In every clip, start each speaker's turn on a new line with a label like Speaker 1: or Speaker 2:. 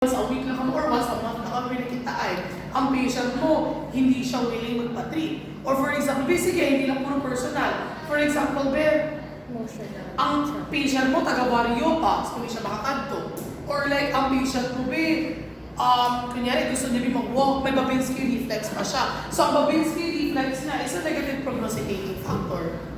Speaker 1: once a week lang kami or once a month na kami nakitaan, ang patient mo, hindi siya willing magpa-treat. Or for example, basically, hindi lang puro personal. For example, ang patient mo, taga-barrio pa, so hindi siya makakanto. Or like, ang patient mo, kunyari gusto niya mag-walk, may Babinski reflex pa siya. So, ang Babinski reflex na is a negative prognosticating factor.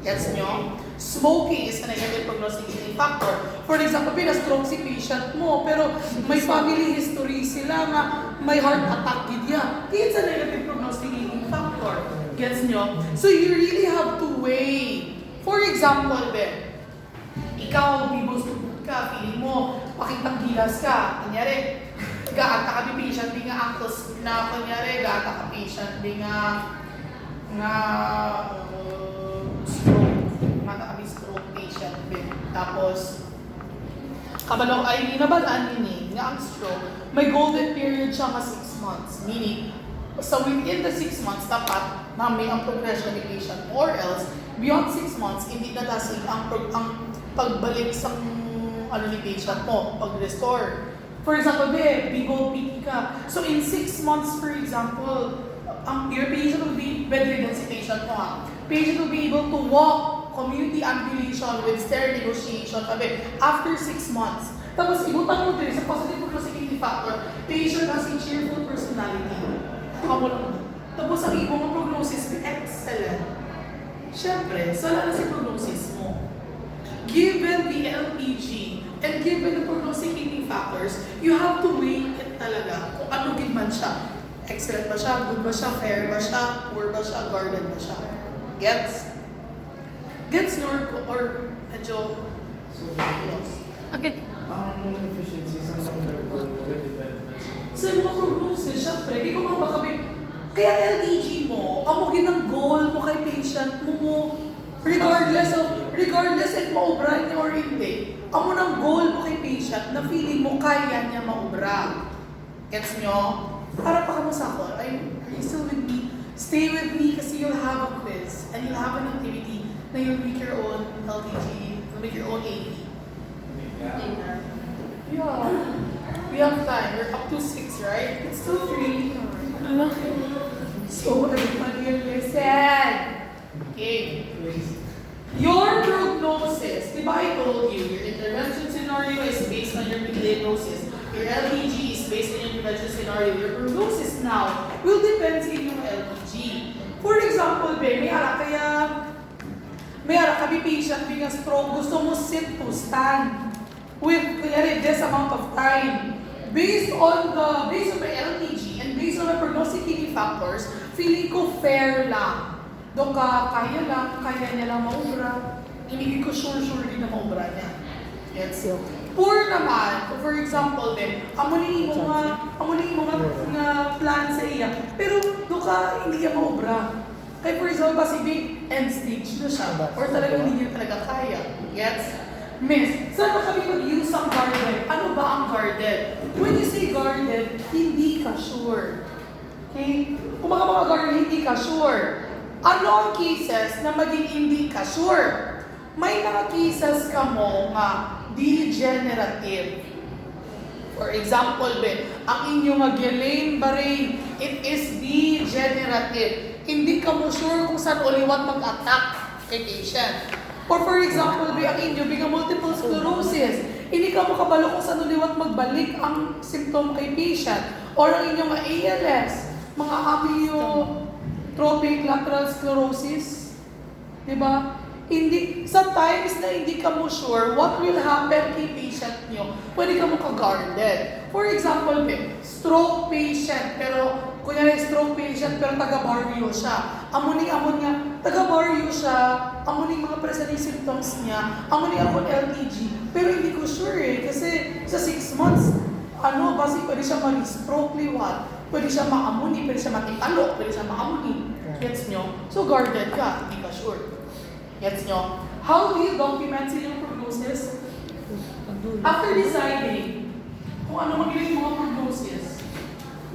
Speaker 1: Gets nyo? Smoking is a negative prognosticating factor. For example, pina-stroke si patient mo, pero may family history sila na may heart attack niya. It's a negative prognosticating factor. Gets nyo? So you really have to weigh. For example, ikaw, bibos ka, feeling mo, pakitang gilas ka. Kunyari, gaata ka ni patient, di nga ankles na, kunyari, gaata ka patient, di nga stroke patient tapos kabalo ay nabalaan din nga ang stroke may golden period siya nga 6 months, meaning so within the 6 months dapat may ang progression ni patient mo, or else beyond 6 months hindi na dasig ang pagbalik sa ni patient mo, pag-restore. For example, big old PT ka, so in 6 months for example, your patient will be bedridden si patient mo patient will be able to walk community ambulation with stair negotiation after 6 months. Tapos ibutang mo din sa positive prognosticating factor, patient has a cheerful personality. Tapos ang ibang prognosis, excellent. Siyempre, sala na si prognosis mo. Given the LPG and given the prognosticating factors, you have to weigh it talaga kung ano gid man siya. Excellent ba siya? Good ba siya? Fair ba siya? Poor ba siya? Guarded ba siya? Gets or medyo
Speaker 2: okay.
Speaker 3: Ang efficiencies ng
Speaker 1: sa mga prognosis, syempre, di ko makakabig. Kaya LDG mo, amugin ang goal mo kay patient mo, regardless if maubra niya or hindi. Amo ng goal mo kay patient na feeling mo kaya niya maubra. Gets nyo? Para pa kamo sa ako, are you still with me? Stay with me kasi you'll have a quiz and you'll have an activity na you'll make your own LDG, you'll make your own AP. Yeah. We have time. We're up to 6, right? It's still 3. So, everybody listen. Okay. Your prognosis, diba I told you, your intervention scenario is based on your diagnosis. Your LDG is based on your intervention scenario. Your prognosis now will depend sa inyong LDG. For example, may ara ka patient being a stroke, gusto mo sit to stand with this amount of time. Based on my LTG and based on my prognosticating factors, feeling ko fair lang. Doon ka, kaya niya lang maubra. Hindi ko sure din na maubra niya. Yes. Poor naman, for example, amunin mo nga plan sa iya, pero doon ka, hindi niya maubra. Kaya for example, si big end stage na siya, or talagang hindi niya talaga kaya. Gets? Miss, saan ba kami mag-use ang guarded? Ano ba ang guarded? When you say guarded, hindi ka sure. Okay? Kung mga guarded, hindi ka sure. Ano ang cases na maging hindi ka sure? May mga cases ka mo nga degenerative. For example, ang inyong Guillain-Barré, it is degenerative. Hindi ka mo sure kung saan uliwat mag-attack kay patient. Or for example, ang inyo, multiple sclerosis. Hindi ka mo kabalo kung saan uliwat magbalik ang symptom kay patient. Or ang inyong ALS, mga amyotrophic lateral sclerosis. Diba? Sometimes na hindi ka mo sure what will happen kay patient nyo, pwede ka mo ka-guarded. For example, stroke patient, pero kunyari stroke patient, pero taga-barrio siya. Amon niya, taga-barrio siya, amon mga presenting symptoms niya, amon ako LTG, pero hindi ko sure kasi sa 6 months, basi pwede siya ma-stroke liwat, pwede siya maamuni, pwede siya matitalo, pwede siya maamuni. Gets nyo? So guarded ka, hindi ka sure. Gets nyo? How do you document sa inyong prognosis? After deciding kung ano magiging mga prognosis,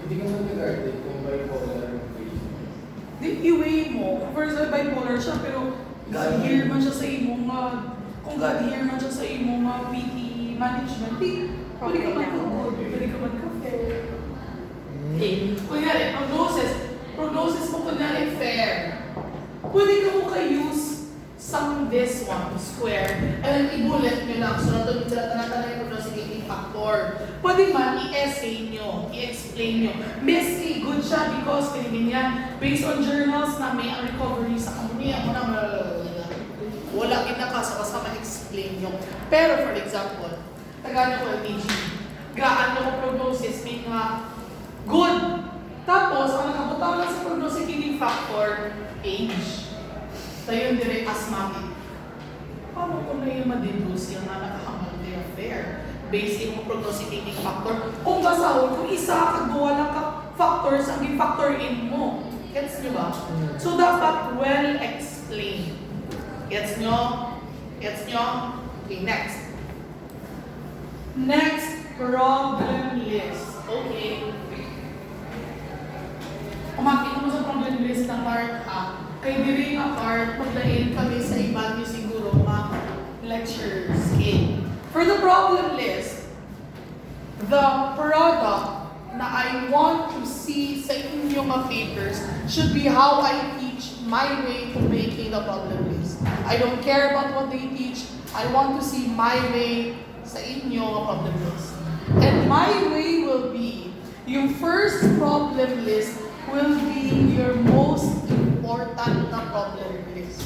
Speaker 3: Hindi ka mag-guarded kung bipolar patient.
Speaker 1: i-weigh mo. First, bipolar siya, pero God-hear man siya sa imong kung God-hear man siya sa imong PT management, pwede ka mag-good, pwede ka Okay. Kunyari, prognosis mo kunyari fair. Pwede ka mo ka-use some this one, square, and then i-bullet nyo lang. So, nandun sila tanatan yung prognosticating factor. Pwede man, i-essay nyo, i-explain nyo. Miss, good siya because ganyan, based on journals na may recovery sa company, ako na wala kinakasa kasama explain nyo. Pero for example, tagaan ko LTG, gaan nyo ko prognosis, may nga good. Tapos, ang nakabutaw lang sa prognosticating factor, age. Tayo direct asthmatic. Paano ko na yung ma-deduce yung nakakahamal kaya fair? Based yung prognosticating factor. Kung basahon, kung isa kagawa lang ka factors, ang i-factor in mo. Gets nyo ba? So, dapat well-explained. Gets nyo? Gets nyo? Okay, next. Next, problem list. Okay. Umakit mo sa problem list ng part A. Kay diri nga part, maglain kami sa iba nyo siguro mga lecture scale. For the problem list, the product na I want to see sa inyong mga papers should be how I teach my way to making the problem list. I don't care about what they teach. I want to see my way sa inyong problem list. And my way will be, yung first problem list will be your most important na problem list.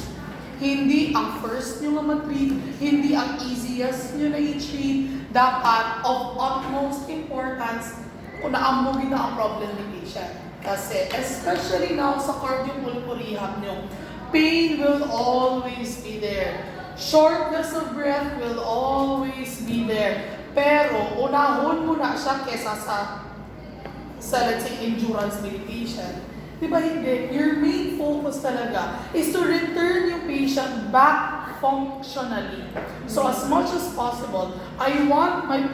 Speaker 1: Hindi ang first nyo na matreat, hindi ang easiest nyo na i-treat, dapat of utmost importance kung naamugin na ang problem ni patient. Kasi, especially now sa cardiopulmonary rehab nyo, pain will always be there. Shortness of breath will always be there. Pero, unahon mo na siya kesa sa let's say, endurance meditation. Diba hindi? Your main focus talaga is to return yung patient back functionally. So as much as possible, I want my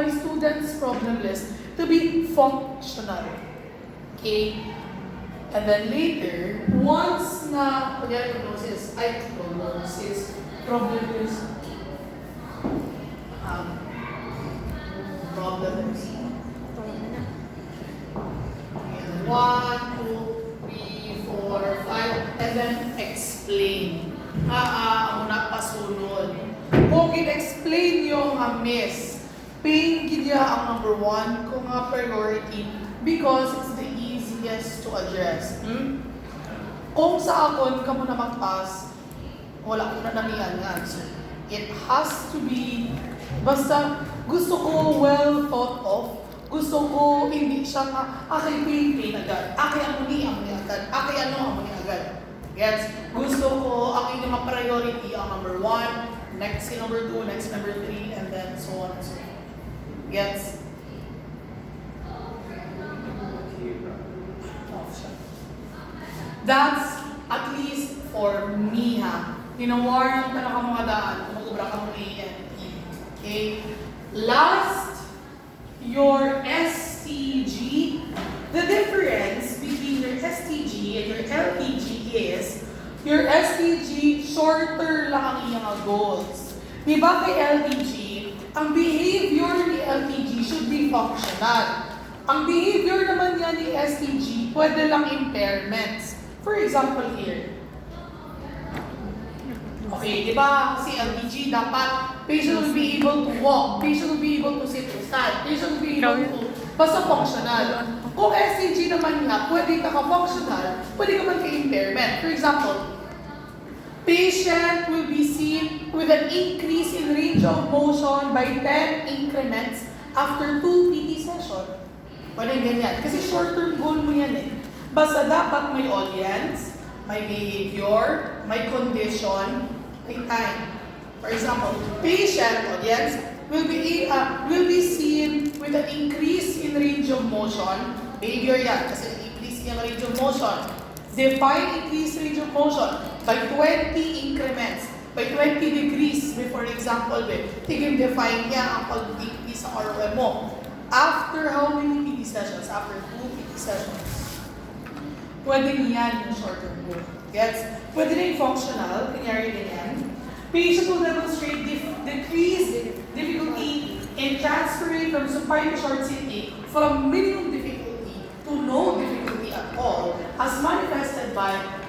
Speaker 1: students' problem list to be functional. Okay? And then later, once na, prognosis, problem list, problem list. 1, 2, 3, 4, 5, and then explain. Muna pasunod. Kung in-explain nyo nga miss, pain gidya ang number 1 kung nga priority because it's the easiest to address. Kung sa akon ka mo na mag-pass, wala ko na namihan nga answer. It has to be, basta gusto ko well thought of. Gusto ko, hindi siya nga, pain agad. Amuni agad. Amuni agad. Gets? Gusto ko, ang inyong priority ang number 1, next number 2, next number 3, and then so on and so on. Gets? That's at least for me, ha. Tinawarn ka na ka mga daan, kumagubra ka mo ANT. Okay? Last, your STG, the difference between your STG and your LTG is, your STG, shorter lang ang iyang goals. Diba kay LTG, ang behavior ni LTG should be functional. Ang behavior naman niya ni STG, pwede lang impairments. For example here, okay, di ba si LTG dapat patient will be able to walk, patient will be able to sit or stand, patient will be able to basta functional. Kung STG naman nga, pwede ka ka-functional, pwede ka man ka-impairment. For example, patient will be seen with an increase in range of motion by 10 increments after 2 PT session. Pwede ganyan. Kasi short-term goal mo yan eh. Basta dapat may audience, may behavior, may condition, may time. For example, patient audience will be seen with an increase in range of motion. Behavior yan, kasi increase yung range of motion. Define increase range of motion by 20 increments, by 20 degrees. For example, tigim define niya ang pag-increase sa ROM mo. After how many PT sessions? After 2 PT sessions. Pwede niyan yung short-term goal. Gets? Pwede na yung functional, kanyari ganyan. Patient will demonstrate decreased difficulty in transferring from supine to short sitting from minimum difficulty to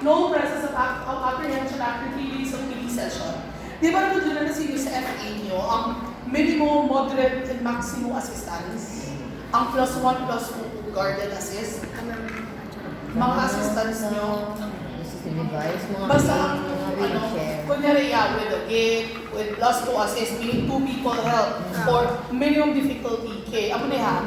Speaker 1: no presence of apprehension after 3 days of PD session. Di ba naman na sinyo sa FA nyo, ang minimum, moderate, and maximum assistance? Ang +1, +2 guarded assist? Mga assistance nyo?
Speaker 2: Device, mga
Speaker 1: Basta,
Speaker 2: wheelchair.
Speaker 1: kunyari, with a gate, with +2 assist, meaning 2 people help, or minimum difficulty, ako na yan.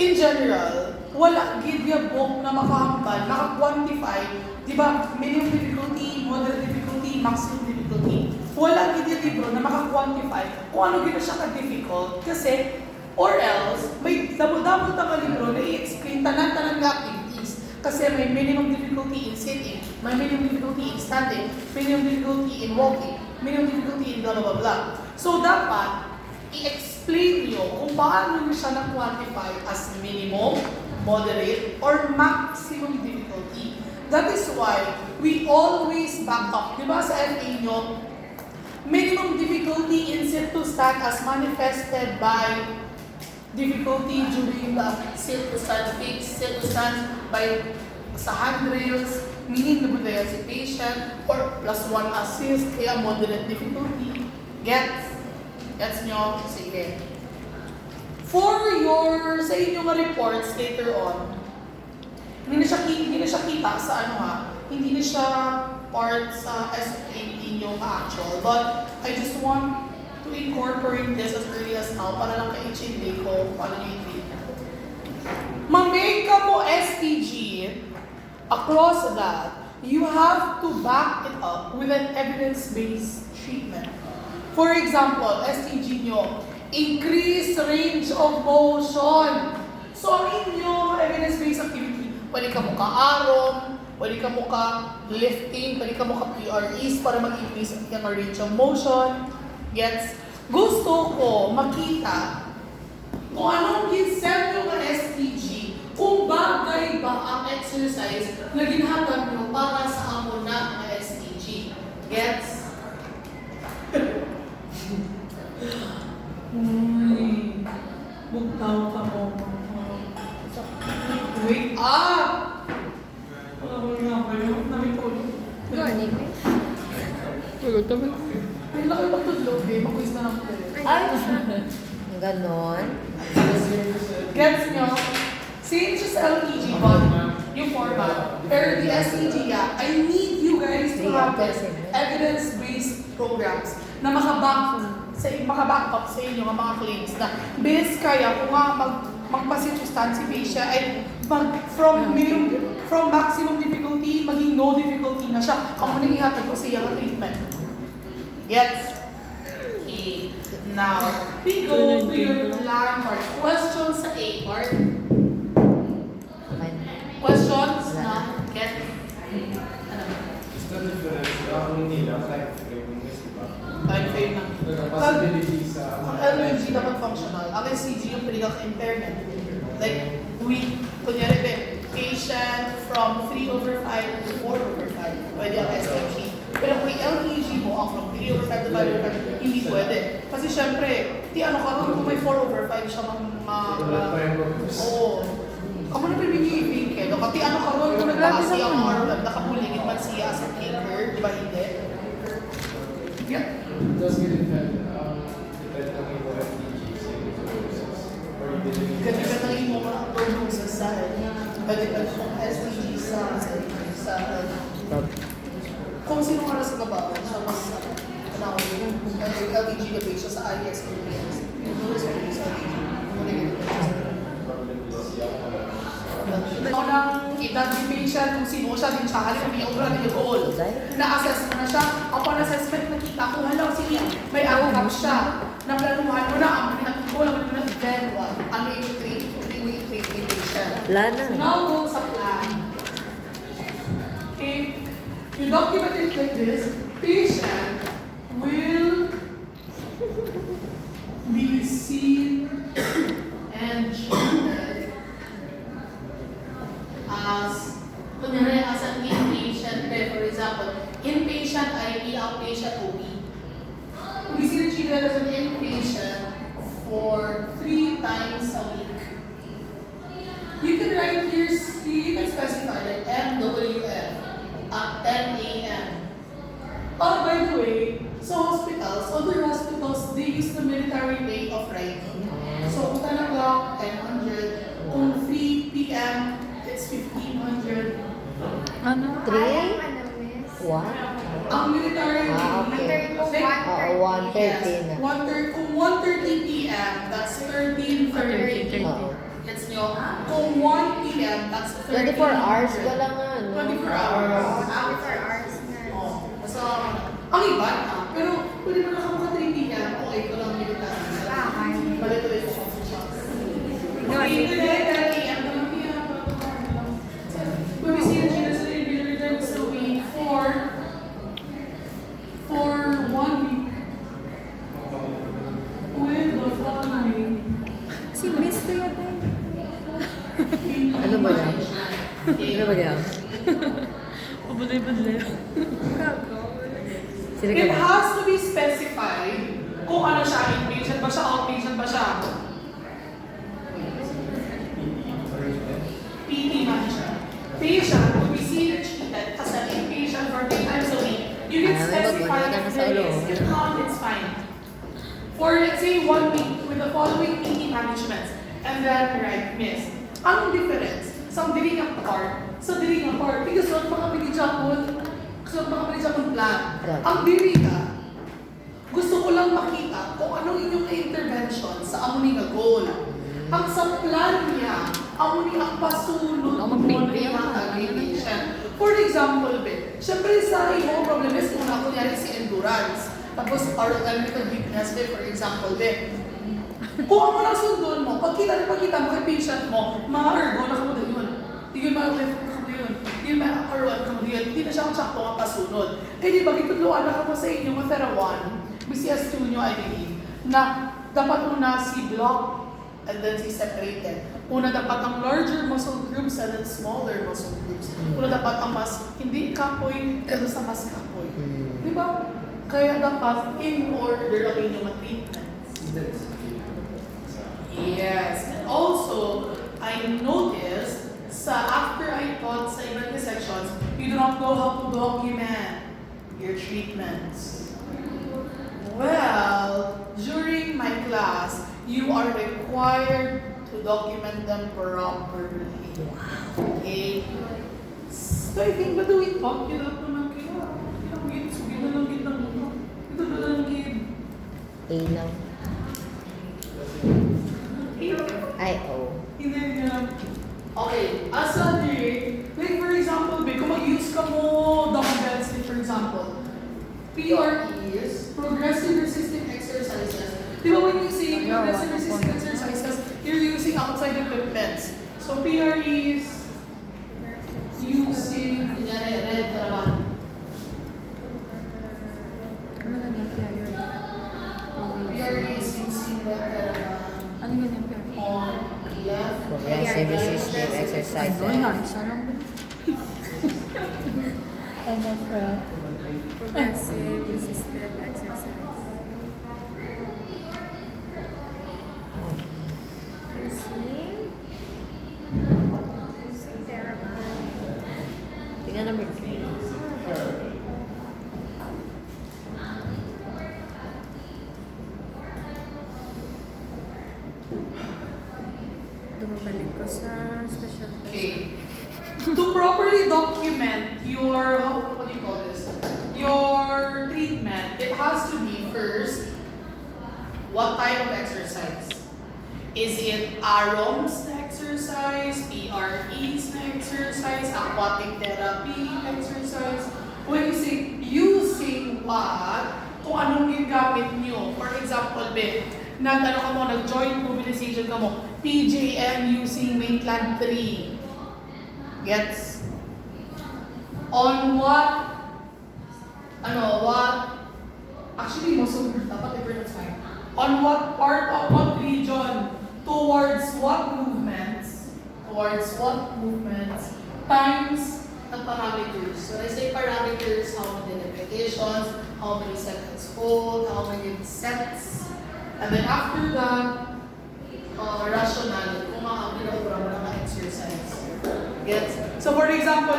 Speaker 1: In general, wala gid ya book na makahambal, maka-quantify, di ba, minimum difficulty, moderate difficulty, maximum difficulty. Wala gid ya libro na maka-quantify kung ano gina siya ka-difficult. Kasi, or else, may damo-damo ta libro na i-explain tanan-tanan nga activities. Kasi may minimum difficulty in sitting, may minimum difficulty in standing, minimum difficulty in walking, minimum difficulty in blah blah blah blah. So dapat i-explain nyo kung paano nyo siya na-quantify as minimum, moderate, or maximum difficulty. That is why we always back up. Diba sa FA nyo, minimum difficulty in sit to stand as manifested by difficulty during the sit to stand fix, sit to stand by sa handrails, meaning na si patient, or +1 assist, kaya moderate difficulty. Gets nyo? Sige. For your, sa inyong reports later on, hindi na siya kita sa hindi na siya part sa SAT yung actual. But I just want to incorporate this as early as now para lang ka-HND ko paano nyo i-treat. Ma-make ka mo STG, across that, you have to back it up with an evidence-based treatment. For example, STG nyo, increase range of motion. So, ang inyong evidence-based activity, pwede ka mo ka-arong, pwede ka mo ka-lifting, pwede ka mo ka-PREs para mag-increase ang range of motion. Gets? Gusto ko makita kung anong ginsend nyo ng STG, kung bagay ba ang exercise na ginhatag nyo para sa amo na STG. Gets? Uy, bugtaw ka mo. Wake up! Wala nga ba yun? Namitulog.
Speaker 2: Morning.
Speaker 4: Tulog ka ba?
Speaker 1: May laki magtudlog eh. Makuis na lang ko eh.
Speaker 2: Ay! Ganon.
Speaker 1: Gets nyo? Same siya sa LTG, but yung format. Pero the STG, I need you guys to have this evidence-based programs na makaback up sa inyo ang mga claims na best kaya kung nga magpasitustand si patient ay from maximum difficulty maging no difficulty na siya. Ako nang ihatag ko siya ang treatment. Yes? Okay. Now, we go to your plan part. Questions sa A part. Questions na get
Speaker 3: It's not different. Ang nila, like frame, diba?
Speaker 1: time frame na.
Speaker 3: Possibility sa
Speaker 1: Ang LMG dapat functional. Ang SCG yung impairment. Like, kunyari patient from 3/5 to 4/5. Pwede ang SCG. Pero kung yung LTG mo, ang from 3/5 to 5/5, hindi pwede. Kasi syempre, kung may 4/5 siya oo. Kamu na pinipili kaya kasi karon kung nagtaas siya ang arm, nakapuligid man siya as a taker, di ba hindi? Yeah.
Speaker 3: Does get depend on yung FTGs or you
Speaker 1: Ganito na yung mga prognosis sa pwede ka kung STG sa kung sino ka na sa baba, siya mas LTG na base siya sa experience. Yung experience sa LTG. Ako nang edad ni patient, kung sino siya, din siya, halin may obra din yung goal. Na-assess mo na siya, upon assessment nakita ko, halaw siya, may outcome siya. Naplanuhan mo na, ang pinag-goal, ang then what? Ano yung treat ni patient?
Speaker 2: Plan na.
Speaker 1: Now go sa plan. If you document it like this, patient will be seen and treated as an inpatient bed, for example, inpatient IP, outpatient OP. We see treated as an inpatient for 3 times a week. You can write here, you can specify that MWF. at 10 a.m. Oh, by the way, so other hospitals, they use the military way of writing. So kung 10 o'clock, 1000. Kung 3 p.m., it's 1500.
Speaker 4: Ano?
Speaker 2: 3?
Speaker 5: Ano, miss?
Speaker 2: What?
Speaker 1: Ang military way,
Speaker 2: Okay.
Speaker 5: After ko 1:30.
Speaker 2: 1:30 na.
Speaker 1: 1:30, kung 1:30 p.m., that's 13:30.
Speaker 2: Oo.
Speaker 1: Gets nyo? Kung 1 p.m., that's
Speaker 2: 24 hours ka lang nga, no?
Speaker 1: 24 hours.
Speaker 5: 24 hours na.
Speaker 1: Oh, basta, ang iba na. Pero, pwede mo na ka 3 p.m., okay, ito lang military. Balik-balik ko siya. Okay, 10 a.m. na lang p.m. When we see the genus of the returns to week for 1 week. With the following.
Speaker 4: Si Miss ko yata.
Speaker 2: Ano ba yan? Ano ba yan?
Speaker 4: Pabulay-bulay.
Speaker 2: Sila
Speaker 1: It
Speaker 2: ka ba?
Speaker 1: has to be specified kung ano siya, inpatient ba siya, outpatient ba siya. PT man siya. Patient will be seen and treated as an inpatient for 3 times a week. You can
Speaker 2: Ah, may
Speaker 1: specify
Speaker 2: bago na
Speaker 1: if
Speaker 2: sa
Speaker 1: there
Speaker 2: ulo.
Speaker 1: is. If not, it's fine. For let's say 1 week with the following PT managements and then right, miss. Ang difference sa dili nga part, because not mga pinijapon, plan.
Speaker 2: Right.
Speaker 1: Ang dili ka, gusto ko lang makita kung anong inyong intervention sa among nga goal. Ang sa plan niya, among ang pasunod
Speaker 4: Ako
Speaker 1: mo
Speaker 4: mag-prepare.
Speaker 1: na patient. For example, syempre sa imo problem is kung ako niya si endurance. Tapos our analytical weakness, for example, kung ako nang sundon mo, pagkita mo kay patient mo, ma-ergo na kamo yun. Tigil ma-lift na kamo yun. Tigil ma-RON kamo yun. Hindi na siya ang sakto nga pasunod. Eh di ba, gitudluan na kamo sa inyo, Mathera 1, BCS2 nyo, I believe, na dapat una si block and then si separated. Una dapat ang larger muscle groups and then smaller muscle groups. Una dapat ang mas hindi kapoy kaysa sa mas kapoy. Di ba? Kaya dapat in order ang inyong treatments. Yes. And also, I noticed after I taught sa iba't sections, you do not know how to document your treatments. Well, during my class, you are required to document them properly. Okay? So I think, do we talk it up naman kayo? Sige na lang kita mo. Ito na lang kita.
Speaker 2: A lang. I, O.
Speaker 1: Hindi niya. Okay, as a day, like for example, kung mag-use ka mo dumbbells, like for example, PREs, progressive resistant exercises. Di ba when you say progressive resistant exercises, you're using outside equipments. So PREs, using, kunyari, red naman.
Speaker 4: Ano na yung period?
Speaker 1: PREs using red
Speaker 4: Ano yun yung period?
Speaker 1: on left.
Speaker 2: Progressive resistive exercises.
Speaker 4: Ano na? Isa lang ba? Ano ka?
Speaker 5: Progressive resisted exercise. Using therapy.
Speaker 2: Tingnan number 3.
Speaker 5: Dumabalik ko sa special
Speaker 1: Okay. To properly document your, what do you call this? Your treatment, it has to be first, what type of exercise? Is it AROMS na exercise, PREs na exercise, aquatic therapy exercise? When you say using what, kung anong gingamit nyo. For example, nag-joint mobilization ka mo, PJM using Maitland 3. Gets? On what? Actually, most of them dapat different time. On what part of what region? Towards what movements? Towards what movements? Times the parameters. So when I say parameters, how many repetitions, how many seconds hold, how many sets, and then after that, rationality. Kung mga exercise. Gets? So for example,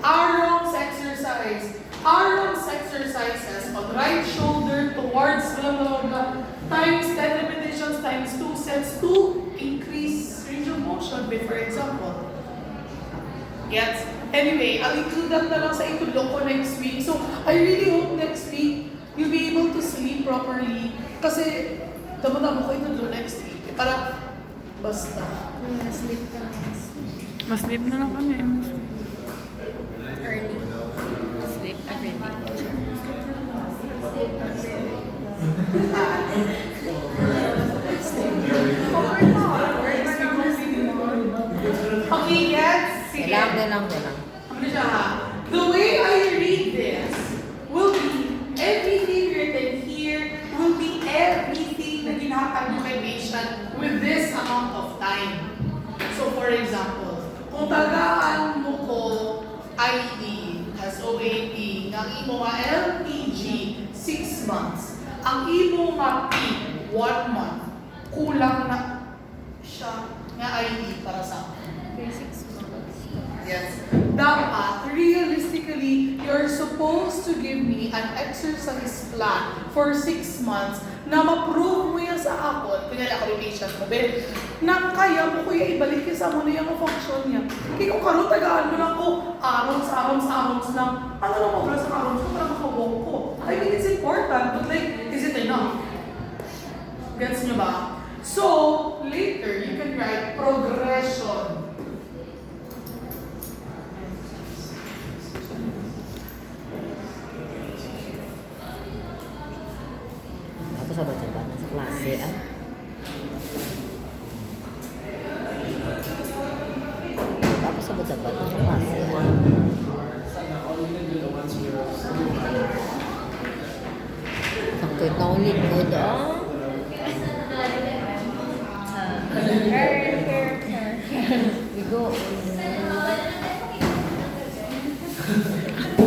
Speaker 1: AROMS exercise exercise. Arms exercises on right shoulder towards blah blah blah times 10 repetitions times 2 sets to increase range of motion, for example. Yes. Anyway, I'll include that na lang sa itulong ko next week. So, I really hope next week you'll be able to sleep properly. Kasi, damo-damo ko itulong next week. Para, basta.
Speaker 5: Sleep ka lang.
Speaker 4: Mas-sleep na lang kami.
Speaker 5: Early.
Speaker 2: Sleep every day.
Speaker 1: Okay, yes? Sige.
Speaker 2: Lang.
Speaker 1: Ano siya ha? The way I read this will be everything written here will be everything na ginahakag mo kay patient with this amount of time. So for example, kung tagaan mo ko IE has OAT, ang imo nga LPG 6 months, ang imo nga P 1 month, kulang na siya nga IE para sa
Speaker 5: Basics mo.
Speaker 1: yes. Dapat, realistically, you're supposed to give me an exercise plan for 6 months na ma-prove mo yan sa ako. Kunyari ako yung patient mo, be, na kaya mo kuya ibalik yung sa mo na yung function niya. Kaya kung karoon tagaan mo lang ko, arons lang. Ano lang mo sa arons ko para makawalk ko? I mean, it's important, but like, is it enough? Gets nyo ba? So, later, you can write progression.
Speaker 2: Tapos sabat-sabat sa klase, ah. Tapos sabat-sabat sa klase, ah.
Speaker 3: Sana all we can do the ones we are
Speaker 2: Sakit na ulit mo, ah. We go.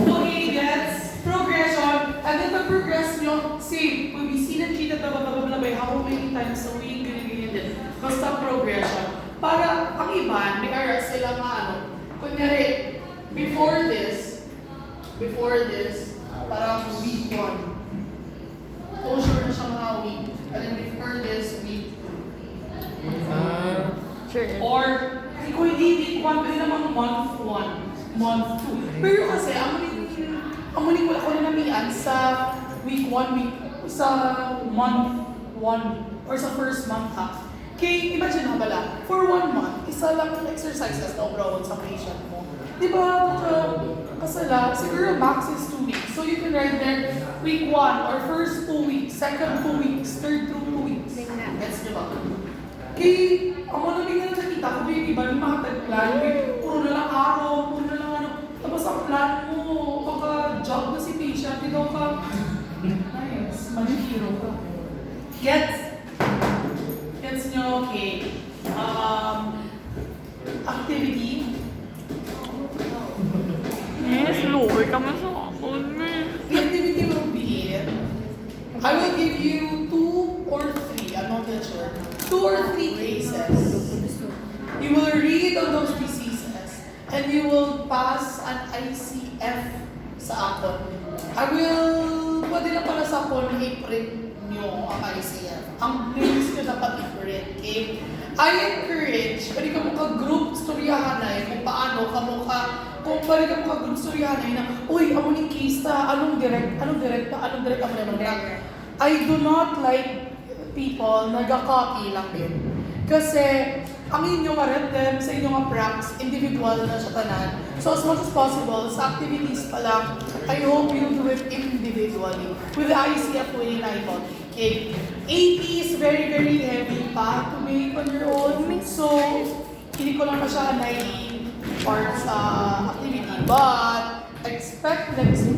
Speaker 1: Okay, that's progression. And then pag progress nyo, same. Will be seen and treated, blah, blah, blah, blah, by how many times a week, ganyan din. Basta progression. Para ang iba, may aras sila nga ano. Kunyari, before this, parang week 1. Closure na siya mga week. And then before this, week 2.
Speaker 4: Sure.
Speaker 1: Or, kung hindi week 1, pwede namang month 1, month 2. Pero kasi, ang muling wala ko na namian sa week 1, sa month 1, or sa first month ha. Kaya, imagine na bala, for 1 month, isa lang yung exercises na overall sa patient mo. Diba, kasala, siguro max is 2 weeks. So you can write there, week 1, or first 2 weeks, second 2 weeks, third 2 weeks. Gets diba? Kaya, ang mga namin na nakita ko, baby, ba yung mga plan, puro na lang araw, puro na lang ano. Tapos ang plan mo, baka-job na si patient, ikaw ka, nice, mag-hero ka. Gets? Gets nyo? Okay. Activity.
Speaker 4: Yes, lower ka man sa akin, man.
Speaker 1: The activity will be, I will give you 2 or 3, I'm not that sure. 2 or 3 cases. You will read on those diseases and you will pass an ICF sa akon. I will, pwede lang pala sa akon, i-print nyo ang ICF. Ang names nyo dapat i-print, okay? I encourage, pwede ka mo ka-group storyahanay kung paano ka mo kung pwede ka mo ka-group storyahanay na, uy, amo ni case ta, anong direct mo na. I do not like people nag-copy lang din. Kasi, ang inyong rhythm sa inyong pranks, individual na siya tanan. So as much as possible, sa activities pa lang, I hope you do it individually. With the ICF winning iPod. Okay. AP is very, very heavy pa to make on your own. So, hindi ko lang na siya part sa activity. But, expect next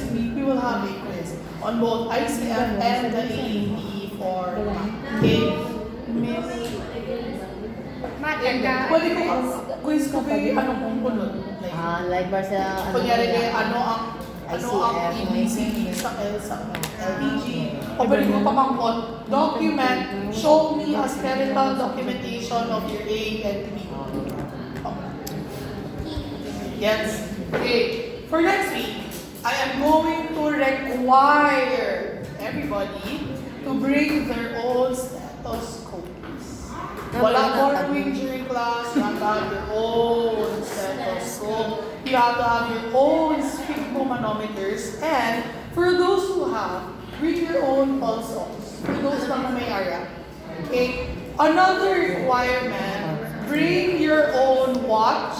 Speaker 1: week, we will have a quiz on both ICF and the AP for okay. Pwede ko quiz ko kay anong kung kulot.
Speaker 2: Like ba sa
Speaker 1: Kunyari kay ano ang ABCD sa LPG. O pwede ko pamangkot, document, show me a skeletal documentation of your A and B. Yes. Okay. For next week, I am going to require everybody to bring their own stethoscopes. Wala borrowing during class. You have to have your own stethoscope. You have to have your own sphygmomanometers. And for those who have, bring your own pulse ox. For those na may area. Okay? Another requirement, bring your own watch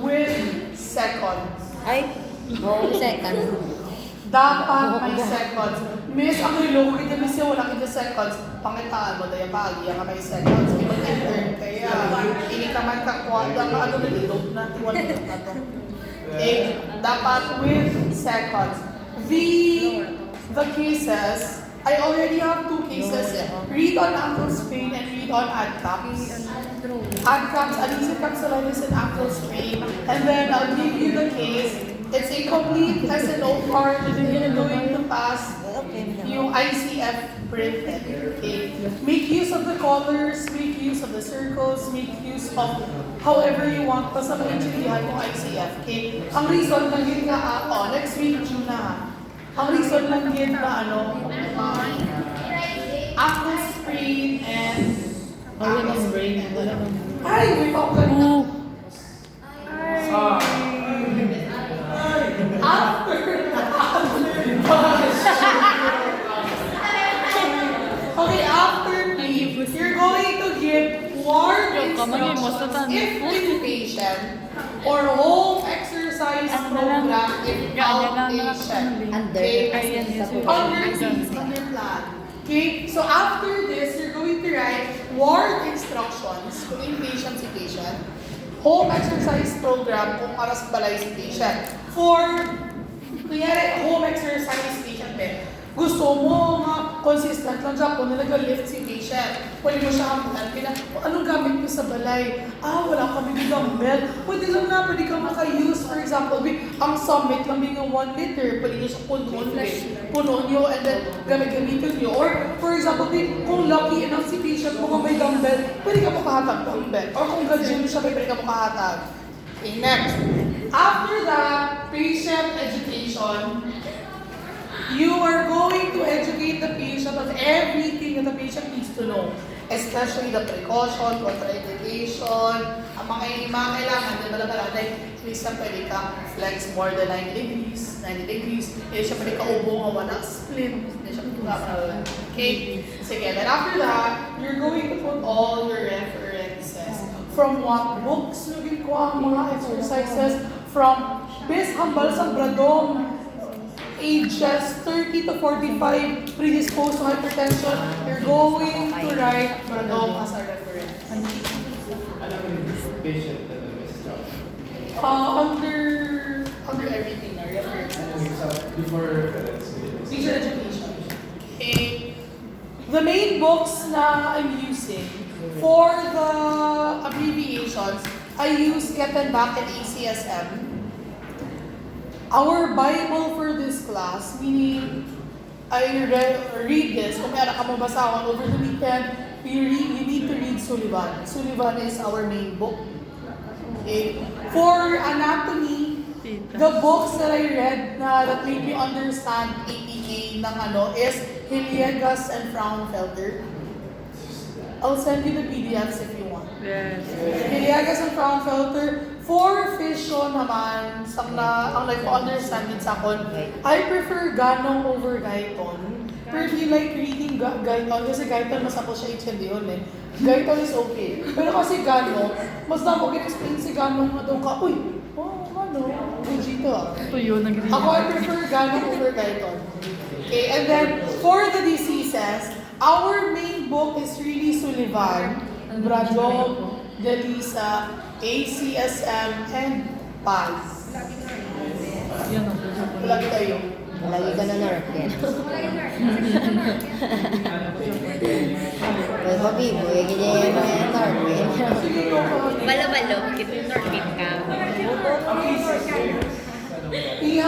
Speaker 1: with seconds.
Speaker 2: Ay, second.
Speaker 1: Dapat may seconds. Miss, ako yung kita miss yung wala kita seconds. Pangitaan mo, daya pagi, ang may seconds. May mag-intern. Kaya, ini ka man kakuha. Dapat ano na ilog na, tiwan na to. Okay, dapat with seconds. The cases, I already have 2 cases. Read on ankle sprain and read on adcaps. Adcaps, adhesive capsulitis and ankle sprain. And then I'll give you the case. It's a complete SNO part that you're going to pass yung ICF printed. Okay. Make use of the colors, make use of the circles, make use of however you want. Basta maintindihan mo ICF. Okay. Ang reason lang yun nga, next week June na. Ang reason lang yun na ankle sprain and ankle sprain. Ay, may paulan na. Okay, after leave, you're going to give warm instructions if inpatient or home exercise program if outpatient. Under plan. Okay, so after this, you're going to write ward instructions kung inpatient si patient, home exercise program kung aras balay si patient. For kunyari, home exercise patient gusto mo nga consistent lang dyan kung nag-lift si patient. Pwede mo siya hamutan. Anong gamit mo sa balay? Wala kami ng dumbbell. Pwede lang na, pwede ka maka-use. For example, ang summit lang yung 1 liter. Pwede nyo siya puno nyo and then gamit-gamitin nyo. Or for example, kung lucky enough si patient mo kung may dumbbell, pwede ka makahatag dumbbell. Or kung gym siya, pwede ka makahatag. Okay, next. After that, patient education. You are going to educate the patient on everything that the patient needs to know. Especially the precaution, contraindication, ang mga kailangan, di ba like, please na pwede ka flex more than 90 degrees, hindi siya pwede ka ubo nga wala split, hindi siya pwede. Okay? Sige, then after that, you're going to put all your references. From what books nyo ginkuha ang mga exercises, from Bis Hambal sa Bradong, ages 30 to 45 predisposed to hypertension, you're going to write Bradong as a reference.
Speaker 3: Patient that is job.
Speaker 1: Under everything na references.
Speaker 3: Before reference.
Speaker 1: Teacher education. Okay. The main books na I'm using for the abbreviations, I use Kettenbach and ACSM. Our Bible for this class, meaning I read this, kung meron ka mabasahon over the weekend, you need to read Sullivan. Sullivan is our main book. Okay. For anatomy, the books that I read that made me understand APA ng is Hiliegas and Fraunfelder. I'll send you the PDFs if you want.
Speaker 4: Yes.
Speaker 1: Hiliegas and Fraunfelder. For fission naman, ang like-understand din sa akon, I prefer Ganong over Gaiton. Pero if you like reading Gaiton, kasi Gaiton masapos siya itchendiyon Gaiton is okay. Pero kasi Ganong, mas na mo explain si Ganong na daw ka, Vegeta.
Speaker 4: Ito yun, nag-read.
Speaker 1: Ako, I prefer Ganong over Gaiton. Okay, and then, for the diseases, our main book is really Sullivan, Bradong, Delisa, ACSM, and PAS.
Speaker 4: Yan ang
Speaker 1: Lagi tayo.
Speaker 2: Lagi ka na narkin. Well, papi, buhay ka niya yung mga narkin.
Speaker 1: Sige, go ka.
Speaker 5: Balo-balo, kita yung norpit ka.
Speaker 1: Iha